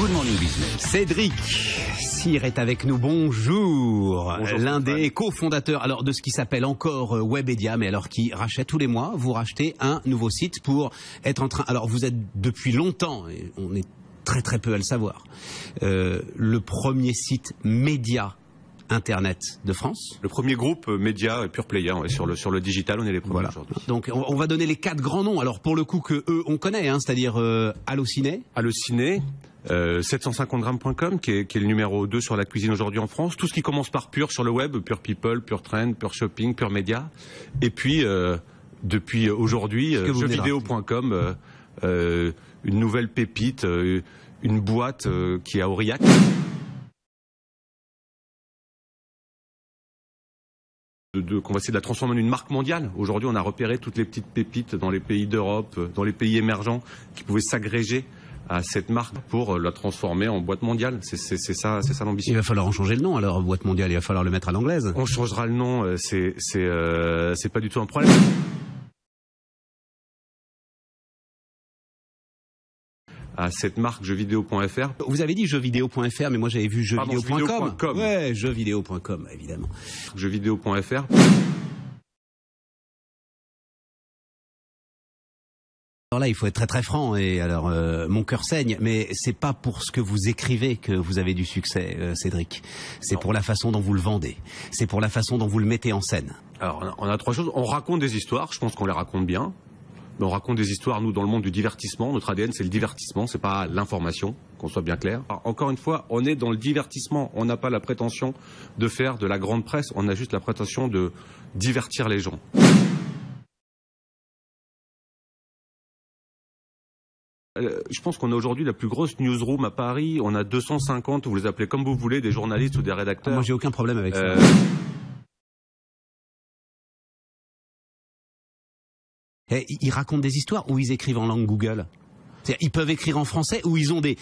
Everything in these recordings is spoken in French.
Good Morning Business. Cédric Cyr est avec nous. Bonjour. L'un des cofondateurs alors de ce qui s'appelle encore Webedia, mais alors qui rachète tous les mois. Vous rachetez un nouveau site pour être en train. Alors vous êtes depuis longtemps, et on est très peu à le savoir, le premier site média Internet de France. Le premier groupe média pure player sur le digital, on est les premiers aujourd'hui. Donc on va donner les 4 grands noms. Alors pour le coup que eux on connaît, hein, c'est-à-dire Allociné. Allociné, 750grammes.com qui est le numéro 2 sur la cuisine aujourd'hui en France. Tout ce qui commence par pure sur le web, pure people, pure trend, pure shopping, pure média. Et puis depuis aujourd'hui, jeuxvideo.com, une nouvelle pépite, une boîte qui est à Aurillac. Qu'on va essayer de la transformer en une marque mondiale. Aujourd'hui, on a repéré toutes les petites pépites dans les pays d'Europe, dans les pays émergents, qui pouvaient s'agréger à cette marque pour la transformer en boîte mondiale. C'est ça l'ambition. Il va falloir en changer le nom, alors, boîte mondiale, il va falloir le mettre à l'anglaise. On changera le nom, c'est pas du tout un problème. À cette marque jeuxvideo.fr. Vous avez dit jeuxvideo.fr, mais moi j'avais vu jeuxvideo.com. Ouais, jeuxvideo.com, évidemment. Jeuxvideo.fr. Alors là, il faut être très franc, et alors mon cœur saigne, mais c'est pas pour ce que vous écrivez que vous avez du succès, Cédric. C'est pour la façon dont vous le vendez. C'est pour la façon dont vous le mettez en scène. Alors, on a 3 choses. On raconte des histoires, je pense qu'on les raconte bien. On raconte des histoires, nous, dans le monde du divertissement. Notre ADN, c'est le divertissement, c'est pas l'information, qu'on soit bien clair. Alors, encore une fois, on est dans le divertissement. On n'a pas la prétention de faire de la grande presse. On a juste la prétention de divertir les gens. Je pense qu'on a aujourd'hui la plus grosse newsroom à Paris. On a 250, vous les appelez comme vous voulez, des journalistes ou des rédacteurs. Moi, j'ai aucun problème avec ça. Ils racontent des histoires ou ils écrivent en langue Google. Ils peuvent écrire en français ou ils ont des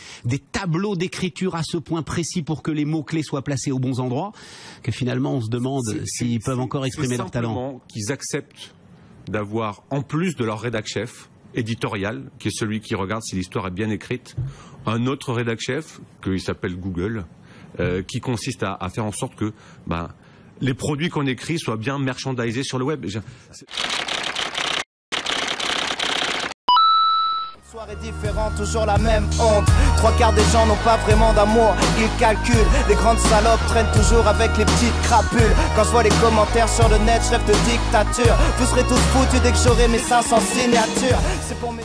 tableaux d'écriture à ce point précis pour que les mots-clés soient placés aux bons endroits que finalement on se demande s'ils peuvent encore exprimer leur talent. C'est simplement qu'ils acceptent d'avoir, en plus de leur rédac chef éditorial, qui est celui qui regarde si l'histoire est bien écrite, un autre rédac chef, qu'il s'appelle Google, qui consiste à faire en sorte que les produits qu'on écrit soient bien merchandisés sur le web. Soirée différente, toujours la même honte. 3/4 des gens n'ont pas vraiment d'amour, ils calculent. Les grandes salopes traînent toujours avec les petites crapules. Quand je vois les commentaires sur le net, je rêve de dictature. Vous serez tous foutus dès que j'aurai mes 500 signatures. C'est pour mes...